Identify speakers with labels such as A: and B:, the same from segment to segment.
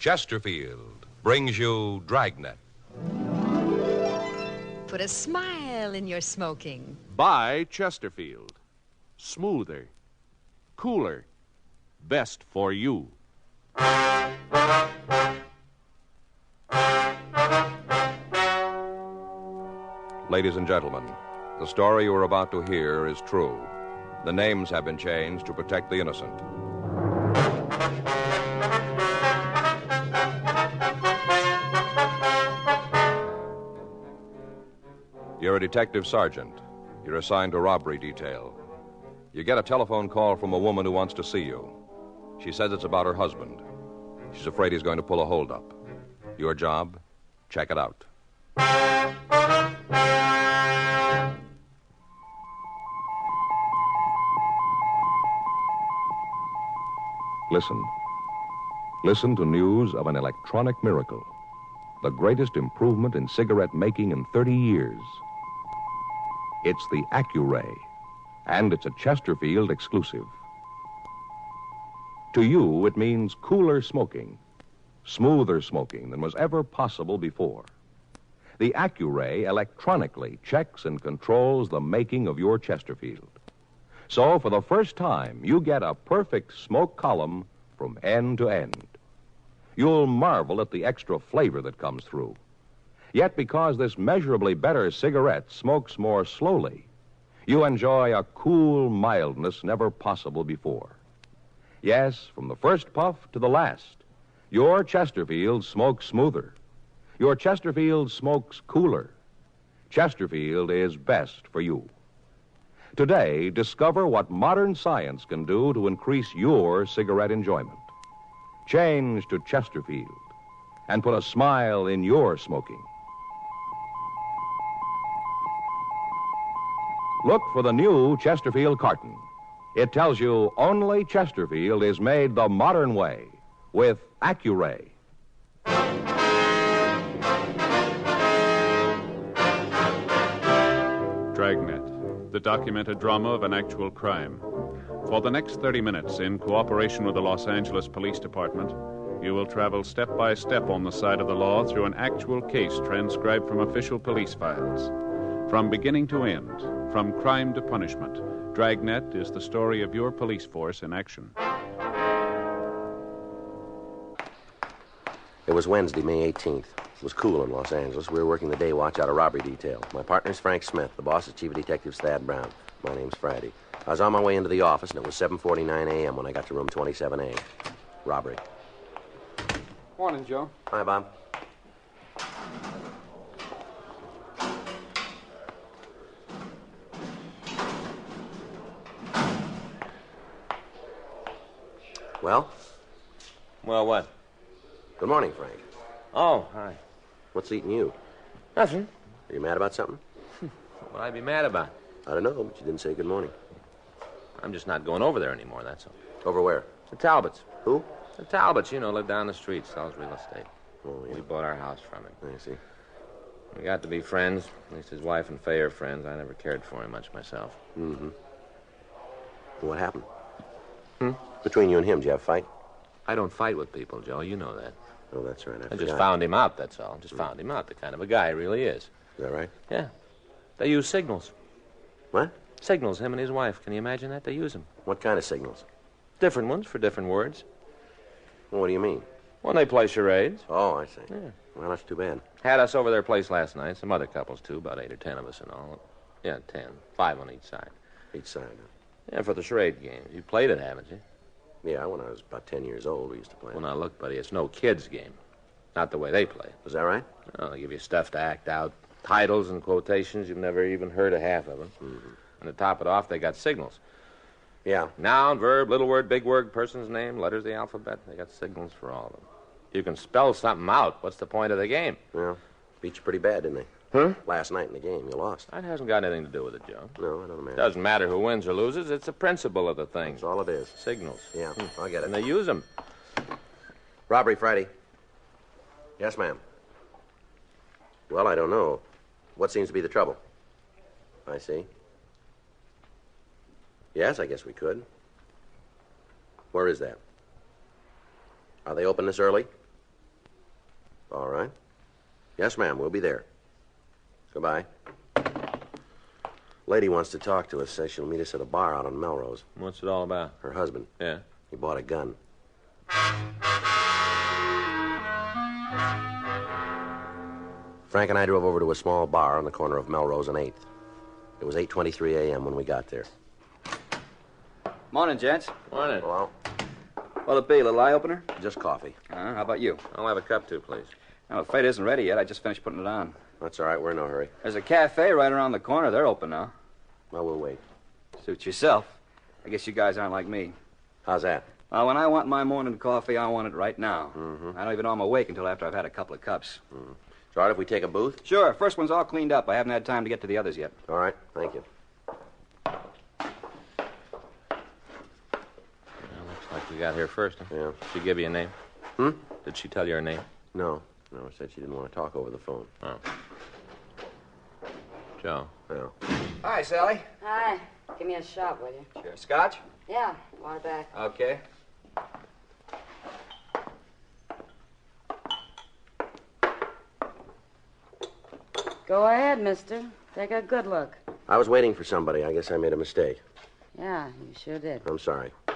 A: Chesterfield brings you Dragnet.
B: Put a smile in your smoking.
C: By Chesterfield. Smoother, cooler, best for you.
A: Ladies and gentlemen, the story you are about to hear is true. The names have been changed to protect the innocent. You're a detective sergeant. You're assigned to robbery detail. You get a telephone call from a woman who wants to see you. She says it's about her husband. She's afraid he's going to pull a holdup. Your job? Check it out. Listen. Listen to news of an electronic miracle. The greatest improvement in cigarette making in 30 years. It's the Accuray, and it's a Chesterfield exclusive. To you, it means cooler smoking, smoother smoking than was ever possible before. The Accuray electronically checks and controls the making of your Chesterfield. So, for the first time, you get a perfect smoke column from end to end. You'll marvel at the extra flavor that comes through. Yet, because this measurably better cigarette smokes more slowly, you enjoy a cool mildness never possible before. Yes, from the first puff to the last, your Chesterfield smokes smoother. Your Chesterfield smokes cooler. Chesterfield is best for you. Today, discover what modern science can do to increase your cigarette enjoyment. Change to Chesterfield and put a smile in your smoking. Look for the new Chesterfield carton. It tells you only Chesterfield is made the modern way with Accuray.
C: Dragnet, the documented drama of an actual crime. For the next 30 minutes, in cooperation with the Los Angeles Police Department, you will travel step by step on the side of the law through an actual case transcribed from official police files. From beginning to end, from crime to punishment, Dragnet is the story of your police force in action.
D: It was Wednesday, May 18th. It was cool in Los Angeles. We were working the day watch out of robbery detail. My partner's Frank Smith. The boss is Chief Detective Thad Brown. My name's Friday. I was on my way into the office, and it was 7:49 a.m. when I got to room 27A. Robbery.
E: Morning, Joe.
D: Hi, Bob. Well?
E: Well, what?
D: Good morning, Frank.
E: Oh, hi.
D: What's eating you?
E: Nothing.
D: Are you mad about something?
E: What would I be mad about?
D: I don't know, but you didn't say good morning.
E: I'm just not going over there anymore, that's all.
D: Over where?
E: The Talbots.
D: Who?
E: The Talbots, you know, live down the street, sells real estate.
D: Oh, yeah.
E: We bought our house from him.
D: I see.
E: We got to be friends. At least his wife and Faye are friends. I never cared for him much myself.
D: Mm-hmm. What happened?
E: Hmm?
D: Between you and him, did you have a fight?
E: I don't fight with people, Joe. You know that.
D: Oh, that's right.
E: I just found him out, that's all. Just found him out, the kind of a guy he really is.
D: Is that right?
E: Yeah. They use signals.
D: What?
E: Signals, him and his wife. Can you imagine that? They use them.
D: What kind of signals?
E: Different ones for different words.
D: Well, what do you mean?
E: When they play charades.
D: Oh, I see.
E: Yeah.
D: Well, that's too bad.
E: Had us over their place last night. Some other couples, too. About 8 or 10 of us in all. Yeah, 10. 5 on each side.
D: Each side.
E: Yeah, for the charade game. You played it, haven't you?
D: Yeah, when I was about 10 years old, we used to play.
E: Well, now, look, buddy, it's no kid's game. Not the way they play.
D: Is that right?
E: Oh, they give you stuff to act out. Titles and quotations. You've never even heard of half of them.
D: Mm-hmm.
E: And to top it off, they got signals.
D: Yeah.
E: Noun, verb, little word, big word, person's name, letters of the alphabet. They got signals for all of them. You can spell something out. What's the point of the game?
D: Well, beat you pretty bad, didn't they?
E: Huh?
D: Last night in the game, you lost.
E: That hasn't got anything to do with it, Joe.
D: No, I don't imagine.
E: Doesn't matter who wins or loses. It's the principle of the thing.
D: That's all it is.
E: Signals.
D: Yeah, I'll get it.
E: And they use them.
D: Robbery Friday. Yes, ma'am. Well, I don't know. What seems to be the trouble? I see. Yes, I guess we could. Where is that? Are they open this early? All right. Yes, ma'am. We'll be there. Goodbye. Lady wants to talk to us. Says she'll meet us at a bar out on Melrose.
E: What's it all about?
D: Her husband.
E: Yeah.
D: He bought a gun. Frank and I drove over to a small bar on the corner of Melrose and 8th. It was 8:23 a.m. when we got there.
F: Morning, gents.
E: Morning.
D: Hello?
F: What'll it be, a little eye-opener?
D: Just coffee.
F: How about you?
E: I'll have a cup, too, please.
F: I'm afraid it isn't ready yet. I just finished putting it on.
D: That's all right. We're in no hurry.
F: There's a cafe right around the corner. They're open now.
D: Well, we'll wait.
F: Suit yourself. I guess you guys aren't like me.
D: How's that?
F: Well, when I want my morning coffee, I want it right now.
D: Mm-hmm.
F: I don't even know I'm awake until after I've had a couple of cups.
D: It's all right if we take a booth?
F: Sure. First one's all cleaned up. I haven't had time to get to the others yet.
D: All right. Thank you.
E: Looks like we got here first, huh?
D: Yeah.
E: Did she give you a name? Did she tell you her name?
D: No. No, said she didn't want to talk over the phone.
E: Oh. Joe.
D: No.
F: Hi, Sally.
G: Hi. Give me a shot, will you?
F: Sure. Scotch?
G: Yeah, water back.
F: Okay.
G: Go ahead, mister. Take a good look.
D: I was waiting for somebody. I guess I made a mistake.
G: Yeah, you sure did.
D: I'm sorry.
G: A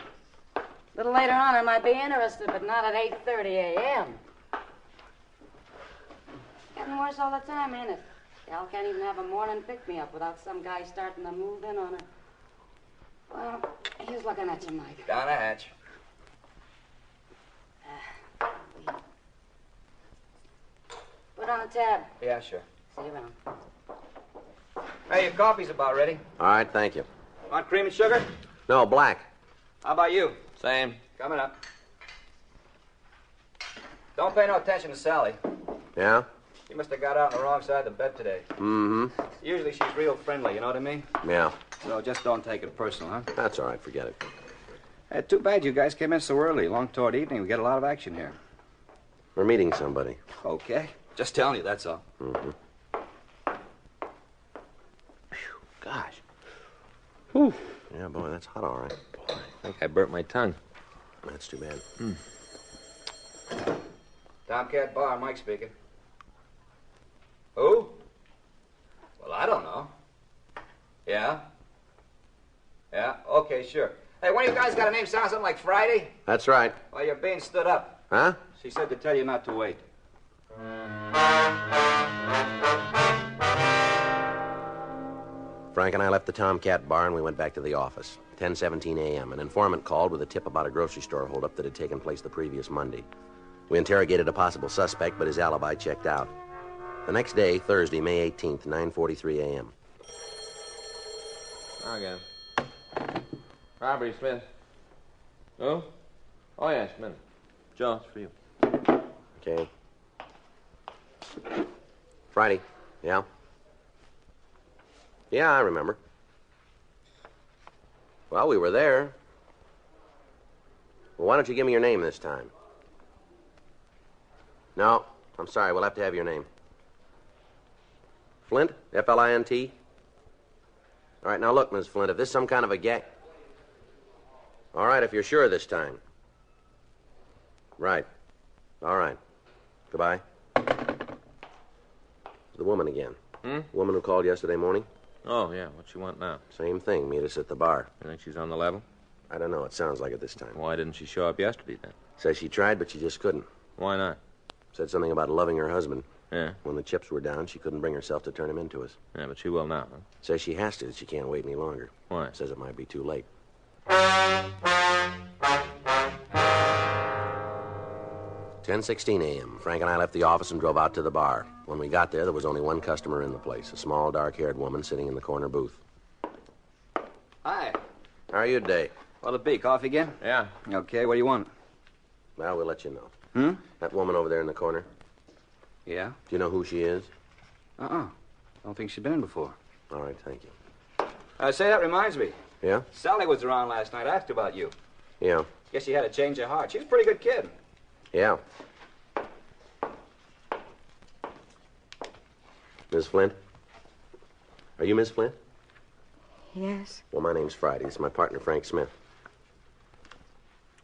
G: little later on, I might be interested, but not at 8:30 a.m. Getting worse all the time, ain't it? Gal can't even have a morning pick-me-up without some guy starting to move in on her. Well, here's looking at you, Mike.
F: Down a hatch.
G: Put on the tab.
F: Yeah, sure.
G: See you around.
F: Hey, your coffee's about ready.
D: All right, thank you.
F: Want cream and sugar?
D: No, black.
F: How about you?
E: Same.
F: Coming up. Don't pay no attention to Sally.
D: Yeah?
F: She must have got out on the wrong side of the bed today.
D: Mm-hmm.
F: Usually she's real friendly, you know what I mean?
D: Yeah.
F: So just don't take it personal, huh?
D: That's all right. Forget it.
F: Hey, too bad you guys came in so early. Long toward evening, we get a lot of action here.
D: We're meeting somebody.
F: Okay. Just telling you, that's all.
D: Mm-hmm.
E: Gosh.
D: Whew. Yeah, boy, that's hot, all right.
E: I think I burnt my tongue.
D: That's too bad.
F: Tomcat Bar, Mike speaking. Who? Well, I don't know. Yeah? Yeah? Okay, sure. Hey, one of you guys got a name sound something like Friday?
D: That's right.
F: Well, you're being stood up.
D: Huh?
F: She said to tell you not to wait.
D: Frank and I left the Tomcat Bar and we went back to the office. 10:17 a.m. An informant called with a tip about a grocery store holdup that had taken place the previous Monday. We interrogated a possible suspect, but his alibi checked out. The next day, Thursday, May 18th, 9:43 a.m.
E: Again. Robert Smith. Who? Oh, yes, Smith. Joe, it's for you.
D: Okay. Friday. Yeah? Yeah, I remember. Well, we were there. Well, why don't you give me your name this time? No, I'm sorry. We'll have to have your name. Flint? F-L-I-N-T? All right, now look, Miss Flint, if this is some kind of a gag... All right, if you're sure this time. Right. All right. Goodbye. The woman again. Woman who called yesterday morning?
E: Oh, yeah. What you want now?
D: Same thing. Meet us at the bar.
E: You think she's on the level?
D: I don't know. It sounds like it this time.
E: Why didn't she show up yesterday, then?
D: Says she tried, but she just couldn't.
E: Why not?
D: Said something about loving her husband.
E: Yeah.
D: When the chips were down, she couldn't bring herself to turn him into us.
E: Yeah, but she will now, huh?
D: Says she has to. She can't wait any longer.
E: Why?
D: Says it might be too late. 10:16 a.m. Frank and I left the office and drove out to the bar. When we got there was only one customer in the place, a small, dark-haired woman sitting in the corner booth.
F: Hi.
D: How are you today?
F: What'll it be, coffee again?
E: Yeah.
F: Okay, what do you want?
D: Well, we'll let you know. That woman over there in the corner,
F: Yeah?
D: do you know who she is?
F: Don't think she's been in before.
D: All right, thank you.
F: Say, that reminds me.
D: Yeah?
F: Sally was around last night. I asked her about you.
D: Yeah.
F: Guess she had a change of heart. She's a pretty good kid.
D: Yeah. Miss Flint? Are you Miss Flint?
G: Yes?
D: Well, my name's Friday. It's my partner, Frank Smith.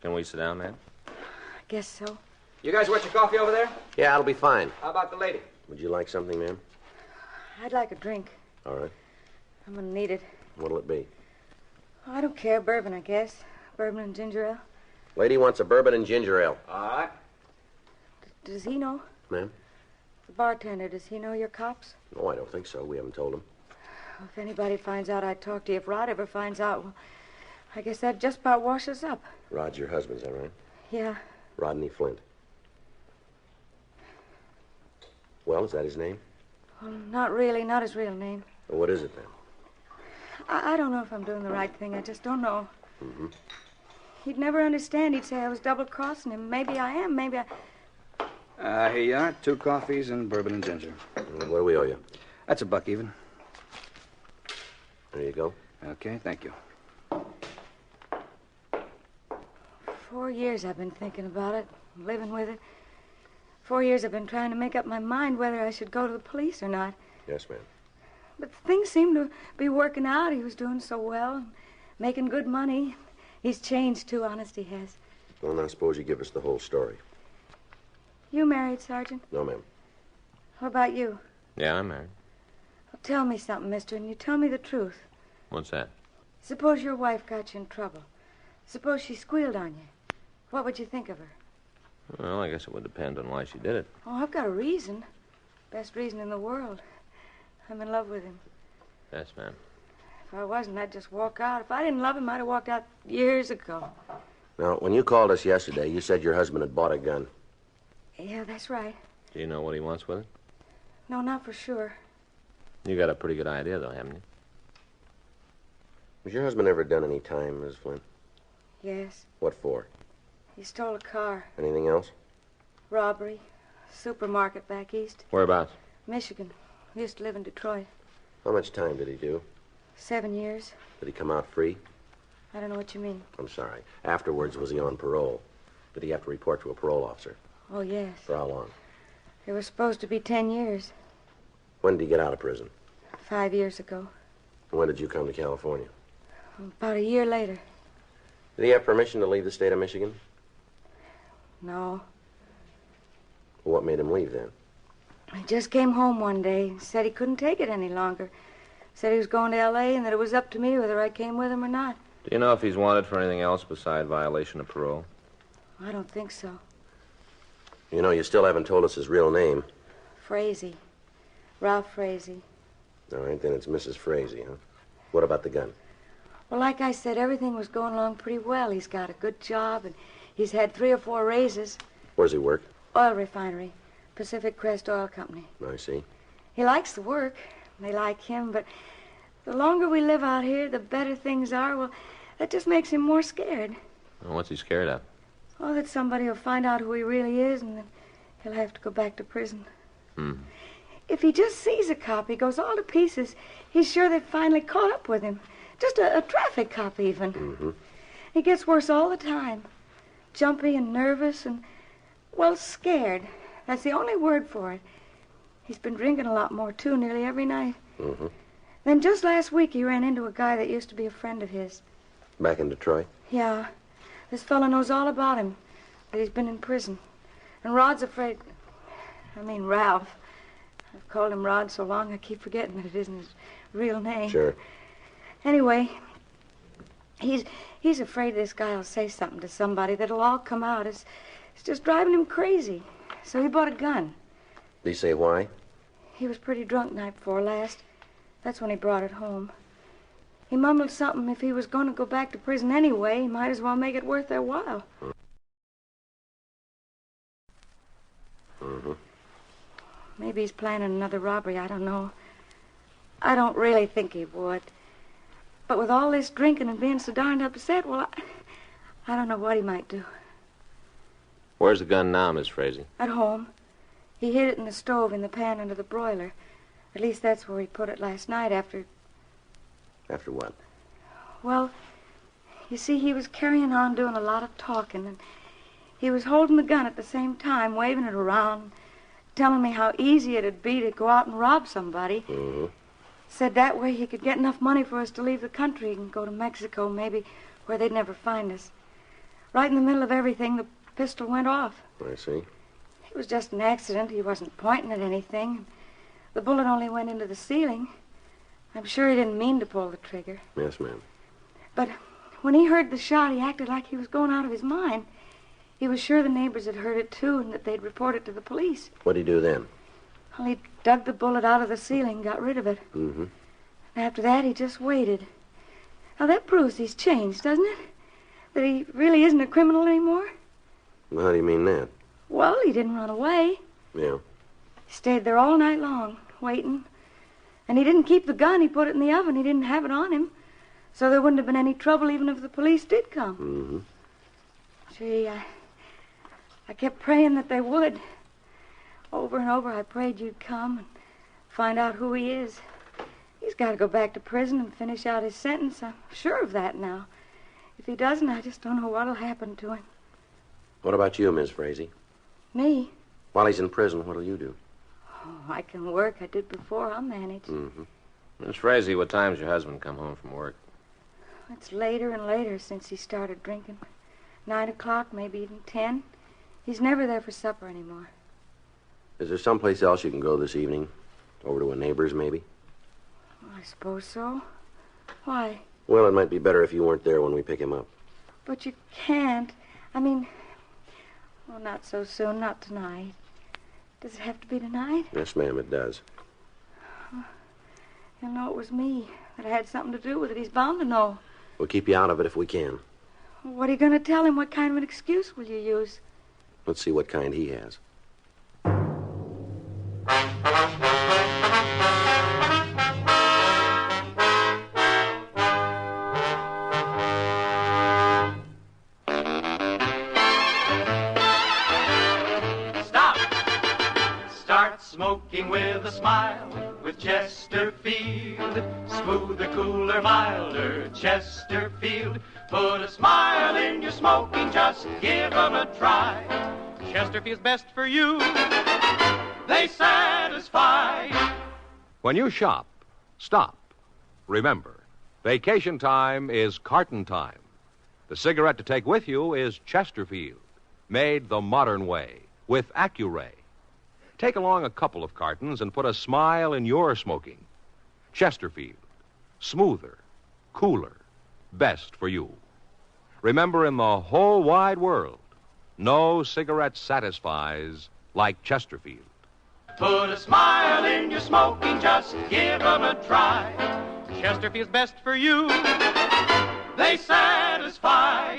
E: Can we sit down, man?
G: I guess so.
F: You guys want your coffee over there?
D: Yeah, it'll be fine.
F: How about the lady?
D: Would you like something, ma'am?
G: I'd like a drink.
D: All right.
G: I'm gonna need it.
D: What'll it be?
G: Oh, I don't care. Bourbon, I guess. Bourbon and ginger ale.
D: Lady wants a bourbon and ginger ale.
F: All right.
G: Does he know?
D: Ma'am?
G: The bartender, does he know you're cops?
D: No, I don't think so. We haven't told him.
G: Well, if anybody finds out I talked to you, if Rod ever finds out, well, I guess that just about washes up.
D: Rod's your husband, is that right?
G: Yeah.
D: Rodney Flint. Well, is that his name?
G: Well, not really. Not his real name.
D: Well, what is it then?
G: I don't know if I'm doing the right thing. I just don't know.
D: Mm-hmm.
G: He'd never understand. He'd say I was double-crossing him. Maybe I am. Maybe I...
H: Here you are. 2 coffees and bourbon and ginger.
D: What do we owe you?
H: That's $1 even.
D: There you go.
H: Okay, thank you.
G: 4 years I've been thinking about it, living with it. 4 years I've been trying to make up my mind whether I should go to the police or not.
D: Yes, ma'am.
G: But things seem to be working out. He was doing so well, making good money. He's changed, too, honest he has.
D: Well, now suppose you give us the whole story.
G: You married, Sergeant?
D: No, ma'am.
G: What about you?
E: Yeah, I'm married.
G: Well, tell me something, mister, and you tell me the truth.
E: What's that?
G: Suppose your wife got you in trouble. Suppose she squealed on you. What would you think of her?
E: Well, I guess it would depend on why she did it.
G: Oh, I've got a reason. Best reason in the world. I'm in love with him.
E: Yes, ma'am.
G: If I wasn't, I'd just walk out. If I didn't love him, I'd have walked out years ago.
D: Now, when you called us yesterday, you said your husband had bought a gun.
G: Yeah, that's right.
E: Do you know what he wants with it?
G: No, not for sure.
E: You got a pretty good idea, though, haven't you?
D: Has your husband ever done any time, Miss Flint?
G: Yes.
D: What for?
G: He stole a car.
D: Anything else?
G: Robbery. Supermarket back east.
E: Whereabouts?
G: Michigan. We used to live in Detroit.
D: How much time did he do?
G: 7 years.
D: Did he come out free?
G: I don't know what you mean.
D: I'm sorry. Afterwards, was he on parole? Did he have to report to a parole officer?
G: Oh, yes.
D: For how long?
G: It was supposed to be 10 years.
D: When did he get out of prison?
G: 5 years ago.
D: And when did you come to California?
G: About a year later.
D: Did he have permission to leave the state of Michigan?
G: No.
D: Well, what made him leave then?
G: He just came home one day and said he couldn't take it any longer. Said he was going to L.A. and that it was up to me whether I came with him or not.
E: Do you know if he's wanted for anything else beside violation of parole?
G: I don't think so.
D: You know, you still haven't told us his real name.
G: Frazee. Ralph Frazee.
D: All right, then it's Mrs. Frazee, huh? What about the gun?
G: Well, like I said, everything was going along pretty well. He's got a good job, and he's had 3 or 4 raises.
D: Where's he work?
G: Oil refinery. Pacific Crest Oil Company.
D: I see.
G: He likes the work. They like him, but the longer we live out here, the better things are. Well, that just makes him more scared.
E: Well, what's he scared of?
G: Oh, that somebody will find out who he really is, and then he'll have to go back to prison. If he just sees a cop, he goes all to pieces. He's sure they've finally caught up with him. Just a traffic cop, even. He gets worse all the time. Jumpy and nervous and, well, scared. That's the only word for it. He's been drinking a lot more, too, nearly every night. Then just last week, he ran into a guy that used to be a friend of his.
D: Back in Detroit?
G: Yeah. This fellow knows all about him, that he's been in prison. And Rod's afraid... Ralph. I've called him Rod so long I keep forgetting that it isn't his real name.
D: Sure.
G: Anyway, he's afraid this guy will say something to somebody that'll all come out. It's just driving him crazy. So he bought a gun.
D: Did he say why?
G: He was pretty drunk night before last. That's when he brought it home. He mumbled something if he was going to go back to prison anyway, he might as well make it worth their while. Maybe he's planning another robbery, I don't know. I don't really think he would. But with all this drinking and being so darned upset, well, I don't know what he might do.
E: Where's the gun now, Miss Frazee?
G: At home. He hid it in the stove in the pan under the broiler. At least that's where he put it last night after...
D: After what?
G: Well, you see, he was carrying on doing a lot of talking, and he was holding the gun at the same time, waving it around, telling me how easy it'd be to go out and rob somebody. Said that way he could get enough money for us to leave the country and go to Mexico, maybe, where they'd never find us. Right in the middle of everything, the pistol went off.
D: I see.
G: It was just an accident. He wasn't pointing at anything. The bullet only went into the ceiling. I'm sure he didn't mean to pull the trigger.
D: Yes, ma'am.
G: But when he heard the shot, he acted like he was going out of his mind. He was sure the neighbors had heard it, too, and that they'd report it to the police.
D: What'd he do then?
G: Well, he dug the bullet out of the ceiling and got rid of it.
D: Mm-hmm.
G: And after that, he just waited. Now, that proves he's changed, doesn't it? That he really isn't a criminal anymore?
D: Well, how do you mean that?
G: Well, he didn't run away.
D: Yeah.
G: He stayed there all night long, waiting. And he didn't keep the gun. He put it in the oven. He didn't have it on him. So there wouldn't have been any trouble even if the police did come.
D: Mm-hmm.
G: Gee, I kept praying that they would. Over and over, I prayed you'd come and find out who he is. He's got to go back to prison and finish out his sentence. I'm sure of that now. If he doesn't, I just don't know what'll happen to him.
D: What about you, Miss Frazee?
G: Me?
D: While he's in prison, what'll you do?
G: Oh, I can work. I did before. I'll manage.
D: Mm-hmm.
E: Miss Frazee, what time's your husband come home from work?
G: It's later and later since he started drinking. 9 o'clock, maybe even 10. He's never there for supper anymore.
D: Is there someplace else you can go this evening? Over to a neighbor's, maybe?
G: I suppose so. Why?
D: Well, it might be better if you weren't there when we pick him up.
G: But you can't. I mean, well, not so soon, not tonight. Does it have to be tonight?
D: Yes, ma'am, it does.
G: He'll know it was me, that I had something to do with it. He's bound to know.
D: We'll keep you out of it if we can.
G: What are you going to tell him? What kind of an excuse will you use?
D: Let's see what kind he has.
I: Stop! Start smoking with a smile with Chesterfield. Smoother, cooler, milder Chesterfield. Put a smile in your smoking, just give 'em a try. Chesterfield's best for you. They satisfy.
A: When you shop, stop. Remember, vacation time is carton time. The cigarette to take with you is Chesterfield, made the modern way with Accuray. Take along a couple of cartons and put a smile in your smoking. Chesterfield, smoother, cooler, best for you. Remember, in the whole wide world, no cigarette satisfies like Chesterfield.
I: Put a smile in your smoking, just give 'em a try. Chesterfield's best for you. They satisfy.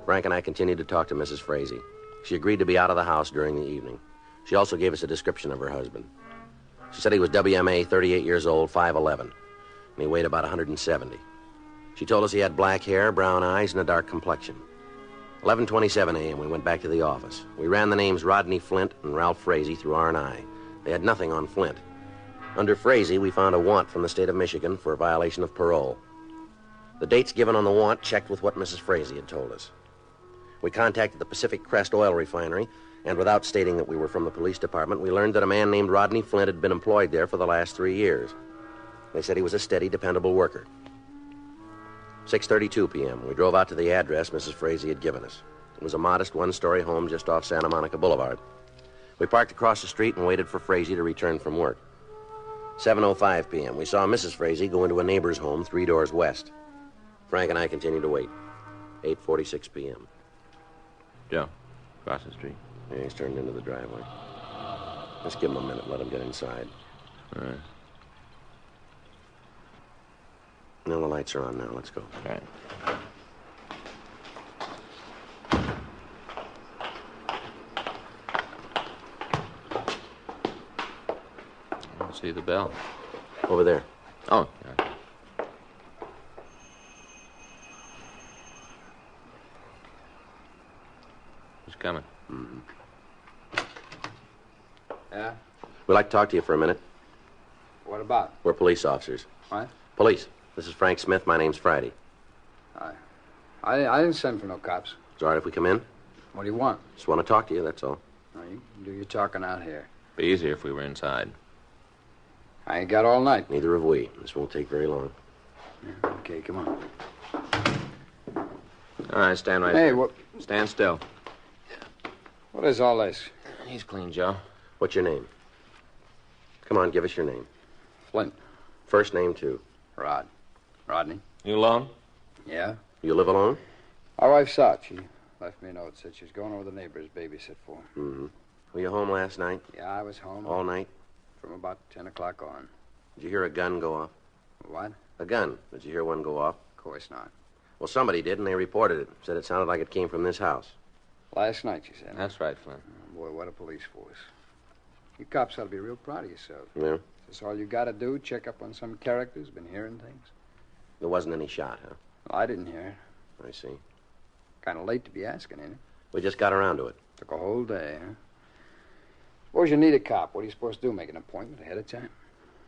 D: Frank and I continued to talk to Mrs. Frazee. She agreed to be out of the house during the evening. She also gave us a description of her husband. She said he was WMA, 38 years old, 5'11", and he weighed about 170. She told us he had black hair, brown eyes, and a dark complexion. 11:27 a.m., we went back to the office. We ran the names Rodney Flint and Ralph Frazee through R&I. They had nothing on Flint. Under Frazee, we found a warrant from the state of Michigan for a violation of parole. The dates given on the warrant checked with what Mrs. Frazee had told us. We contacted the Pacific Crest Oil Refinery, and without stating that we were from the police department, we learned that a man named Rodney Flint had been employed there for the last 3 years. They said he was a steady, dependable worker. 6:32 p.m., we drove out to the address Mrs. Frazee had given us. It was a modest one-story home just off Santa Monica Boulevard. We parked across the street and waited for Frazee to return from work. 7:05 p.m., we saw Mrs. Frazee go into a neighbor's home 3 doors west. Frank and I continued to wait. 8:46 p.m.
E: Joe, across the street.
D: Yeah, he's turned into the driveway. Let's give him a minute, let him get inside.
E: All right.
D: Now the lights are on now. Let's go.
E: All right. I don't see the bell.
D: Over there.
E: Oh, yeah. Who's coming?
D: Mm-hmm.
H: Yeah?
D: We'd like to talk to you for a minute.
H: What about?
D: We're police officers.
H: What?
D: Police. This is Frank Smith. My name's Friday.
H: I didn't send for no cops.
D: It's all right if we come in?
H: What do you want?
D: Just want to talk to you, that's all.
H: No, you can do your talking out here.
E: Be easier if we were inside.
H: I ain't got all night.
D: Neither have we. This won't take very long.
H: Yeah, okay, come on.
E: All right, stand right
H: Hey,
E: there.
H: what?
E: Stand still.
H: What is all this?
E: He's clean, Joe.
D: What's your name? Come on, give us your name.
H: Flint.
D: First name, too.
H: Rodney.
E: You alone?
H: Yeah?
D: You live alone?
H: My wife's out. She left me a note. Said she's going over the neighbors babysit for.
D: Mm-hmm. Were you home last night?
H: Yeah, I was home.
D: All night?
H: From about 10 o'clock on.
D: Did you hear a gun go off?
H: What?
D: A gun. Did you hear one go off?
H: Of course not.
D: Well, somebody did, and they reported it. Said it sounded like it came from this house.
H: Last night, she said.
E: That's right, Flint.
H: Oh, boy, what a police force. You cops ought to be real proud of yourself.
D: Yeah?
H: Is this all you got to do? Check up on some characters? Been hearing things?
D: There wasn't any shot, huh?
H: Well, I didn't hear it.
D: I see.
H: Kind of late to be asking, ain't it?
D: We just got around to it.
H: Took a whole day, huh? Suppose you need a cop. What are you supposed to do? Make an appointment ahead of time?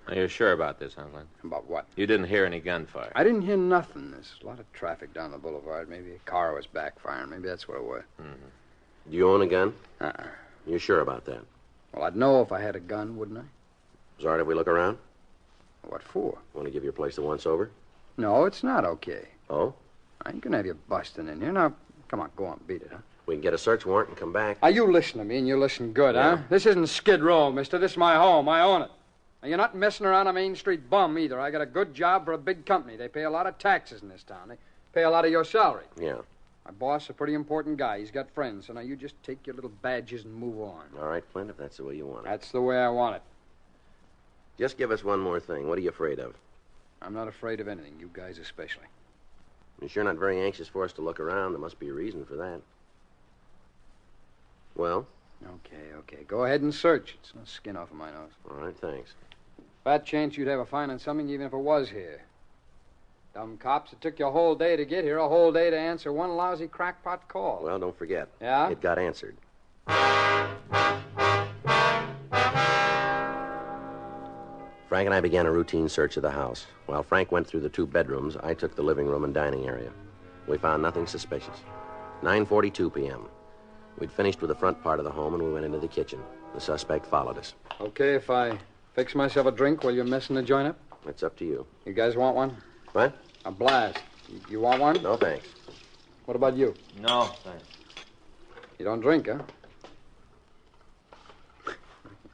E: Are you sure about this, huh, Flint?
H: About what?
E: You didn't hear any gunfire.
H: I didn't hear nothing. There's a lot of traffic down the boulevard. Maybe a car was backfiring. Maybe that's what it was.
D: Do you own a gun?
H: Uh-uh.
D: You sure about that?
H: Well, I'd know if I had a gun, wouldn't I?
D: Is it all right if we look around?
H: What for?
D: Want to give your place a once-over?
H: No, it's not okay.
D: Oh?
H: I ain't gonna have you busting in here. Now, come on, go on, beat it, huh?
D: We can get a search warrant and come back.
H: You listen to me, and you listen good,
D: Yeah.
H: huh? This isn't Skid Row, mister. This is my home. I own it. And you're not messing around a Main Street bum, either. I got a good job for a big company. They pay a lot of taxes in this town. They pay a lot of your salary.
D: Yeah.
H: My boss is a pretty important guy. He's got friends. So now you just take your little badges and move on.
D: All right, Flint, if that's the way you want it.
H: That's the way I want it.
D: Just give us one more thing. What are you afraid of?
H: I'm not afraid of anything, you guys especially.
D: You're sure not very anxious for us to look around. There must be a reason for that. Well?
H: Okay. Go ahead and search. It's no skin off of my nose.
D: All right, thanks.
H: Fat chance you'd have a fine on something even if it was here. Dumb cops, it took you a whole day to get here, a whole day to answer one lousy crackpot call.
D: Well, don't forget.
H: Yeah?
D: It got answered. Frank and I began a routine search of the house. While Frank went through the 2 bedrooms, I took the living room and dining area. We found nothing suspicious. 9:42 p.m. We'd finished with the front part of the home, and we went into the kitchen. The suspect followed us.
H: Okay, if I fix myself a drink while you're messing the joint up?
D: It's up to you.
H: You guys want one?
D: What?
H: A blast. You want one?
D: No, thanks.
H: What about you?
E: No, thanks.
H: You don't drink, huh?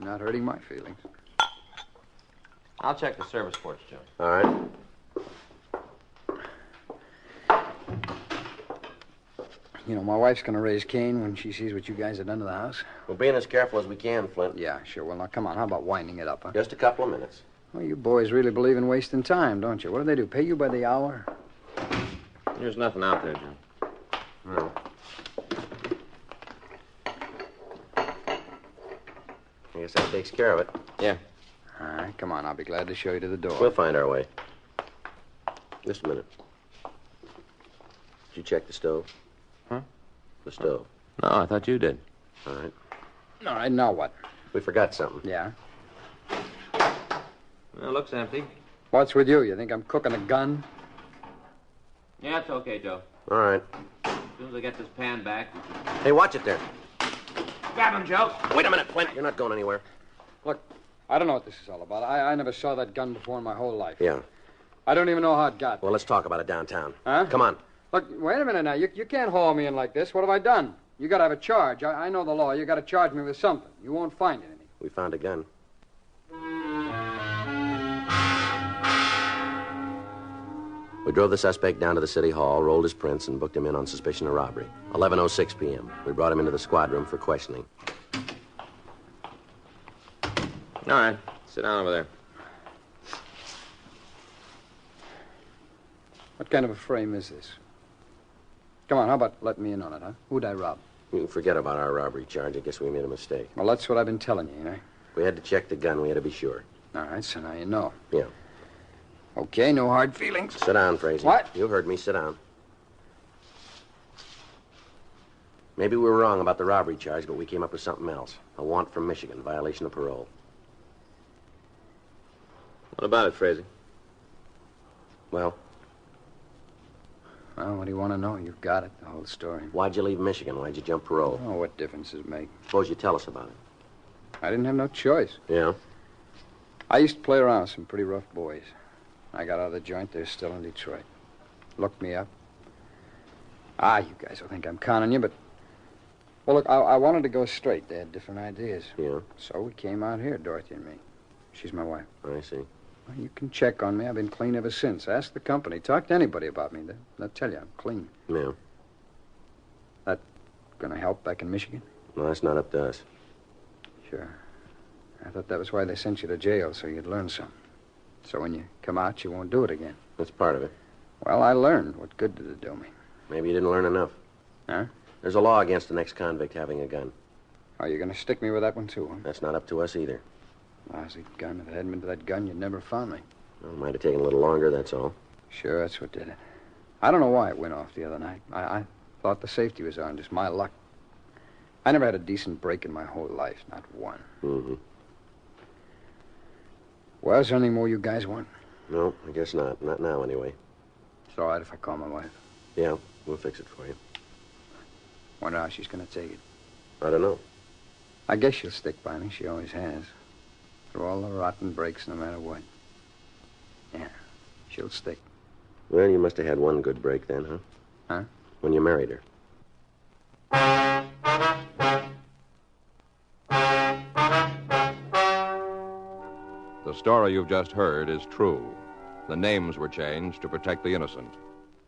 H: You're not hurting my feelings.
E: I'll check the service ports, Joe.
D: All right.
H: You know, my wife's gonna raise Cain when she sees what you guys have done to the house.
D: We're being as careful as we can, Flint.
H: Yeah, sure. Well, now, come on. How about winding it up, huh?
D: Just a couple of minutes.
H: Well, you boys really believe in wasting time, don't you? What do they do? Pay you by the hour?
E: There's nothing out there, Joe.
D: No. I guess that takes care of it.
E: Yeah.
H: All right, come on. I'll be glad to show you to the door.
D: We'll find our way. Just a minute. Did you check the stove?
E: Huh?
D: The stove.
E: No, I thought you did.
D: All right.
H: All right, now what?
D: We forgot something.
H: Yeah?
E: Well, it looks empty.
H: What's with you? You think I'm cooking a gun?
E: Yeah, it's okay, Joe.
D: All right.
E: As soon as I get this pan back.
D: Hey, watch it there.
E: Grab him, Joe.
D: Wait a minute, Flint. You're not going anywhere.
H: Look, I don't know what this is all about. I never saw that gun before in my whole life.
D: Yeah.
H: I don't even know how it got.
D: Well, let's talk about it downtown.
H: Huh?
D: Come on.
H: Look, wait a minute now. You can't haul me in like this. What have I done? You got to have a charge. I know the law. You got to charge me with something. You won't find anything.
D: We found a gun. We drove the suspect down to the city hall, rolled his prints, and booked him in on suspicion of robbery. 11:06 p.m. We brought him into the squad room for questioning.
E: All right. Sit down over there.
H: What kind of a frame is this? Come on, how about letting me in on it, huh? Who'd I rob?
D: You can forget about our robbery charge. I guess we made a mistake.
H: Well, that's what I've been telling you,
D: We had to check the gun. We had to be sure.
H: All right, so now you know.
D: Yeah.
H: Okay, no hard feelings.
D: Sit down, Frazee.
H: What?
D: You heard me. Sit down. Maybe we were wrong about the robbery charge, but we came up with something else. A warrant from Michigan, violation of parole.
E: What about it, Frazee?
D: Well,
H: Well, what do you want to know? You've got it, the whole story.
D: why'd you leave Michigan? Why'd you jump parole?
H: Oh, what difference does it make?
D: Suppose you tell us about it.
H: I didn't have no choice.
D: Yeah?
H: I used to play around with some pretty rough boys. I got out of the joint, they're still in Detroit. Looked me up. You guys will think I'm conning you, but... Well, look, I wanted to go straight. They had different ideas.
D: Yeah?
H: So we came out here, Dorothy and me. She's my wife.
D: I see.
H: Well, you can check on me. I've been clean ever since. Ask the company. Talk to anybody about me. They'll tell you I'm clean.
D: Yeah.
H: That gonna help back in Michigan?
D: No, that's not up to us.
H: Sure. I thought that was why they sent you to jail, so you'd learn something. So when you come out, you won't do it again.
D: That's part of it.
H: Well, I learned. What good did it do me?
D: Maybe you didn't learn enough.
H: Huh?
D: There's a law against an ex-convict having a gun.
H: Oh, you're gonna stick me with that one, too, huh?
D: That's not up to us either.
H: Lousy gun. If it hadn't been for that gun, you'd never found me.
D: Well, it might have taken a little longer, that's all.
H: Sure, that's what did it. I don't know why it went off the other night. I thought the safety was on, just my luck. I never had a decent break in my whole life, not one.
D: Mm-hmm.
H: Well, is there anything more you guys want?
D: No, I guess not. Not now, anyway.
H: It's all right if I call my wife.
D: Yeah, we'll fix it for you.
H: Wonder how she's gonna take it.
D: I don't know.
H: I guess she'll stick by me. She always has. Through all the rotten breaks, no matter what. Yeah, she'll stick.
D: Well, you must have had one good break then, huh?
H: Huh?
D: When you married her.
A: The story you've just heard is true. The names were changed to protect the innocent.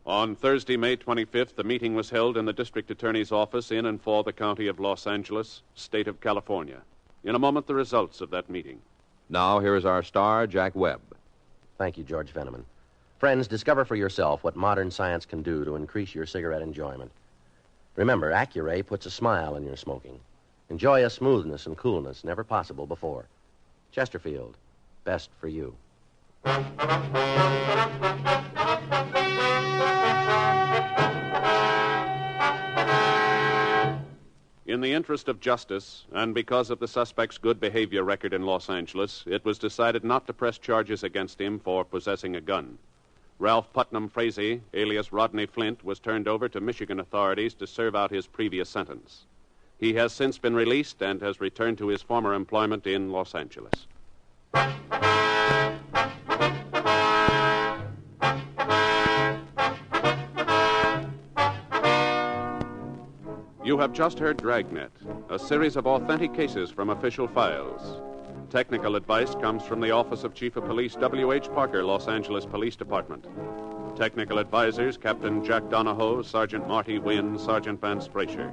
C: On Thursday, May 25th, the meeting was held in the district attorney's office in and for the county of Los Angeles, state of California. In a moment, the results of that meeting.
A: Now, here is our star, Jack Webb.
D: Thank you, George Fenneman. Friends, discover for yourself what modern science can do to increase your cigarette enjoyment. Remember, Accuray puts a smile in your smoking. Enjoy a smoothness and coolness never possible before. Chesterfield, best for you.
C: In the interest of justice, and because of the suspect's good behavior record in Los Angeles, it was decided not to press charges against him for possessing a gun. Ralph Putnam Frazee, alias Rodney Flint, was turned over to Michigan authorities to serve out his previous sentence. He has since been released and has returned to his former employment in Los Angeles. You have just heard Dragnet, a series of authentic cases from official files. Technical advice comes from the Office of Chief of Police W.H. Parker, Los Angeles Police Department. Technical advisors, Captain Jack Donahoe, Sergeant Marty Wynn, Sergeant Vance Brasher.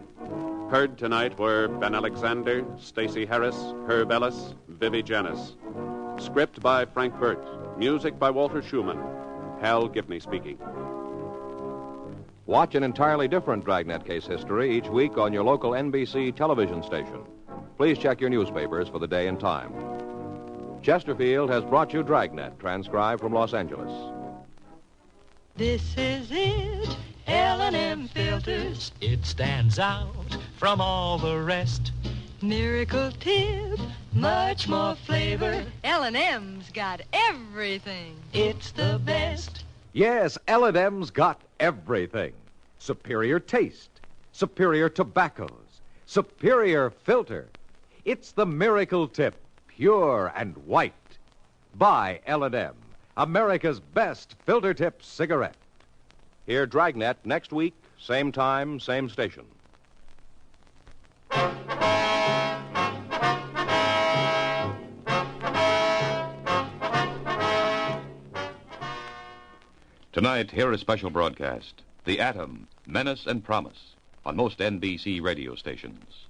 C: Heard tonight were Ben Alexander, Stacey Harris, Herb Ellis, Vivi Janis. Script by Frank Burt. Music by Walter Schumann. Hal Gibney speaking.
A: Watch an entirely different Dragnet case history each week on your local NBC television station. Please check your newspapers for the day and time. Chesterfield has brought you Dragnet, transcribed from Los Angeles.
J: This is it, L&M filters.
I: It stands out from all the rest.
J: Miracle tip, much more flavor.
B: L&M's got everything.
I: It's the best.
K: Yes, L&M's got everything. Superior taste, superior tobaccos, superior filter. It's the Miracle Tip, pure and white. Buy L&M, America's best filter tip cigarette.
A: Hear Dragnet next week, same time, same station.
L: Tonight, hear a special broadcast, The Atom, Menace and Promise, on most NBC radio stations.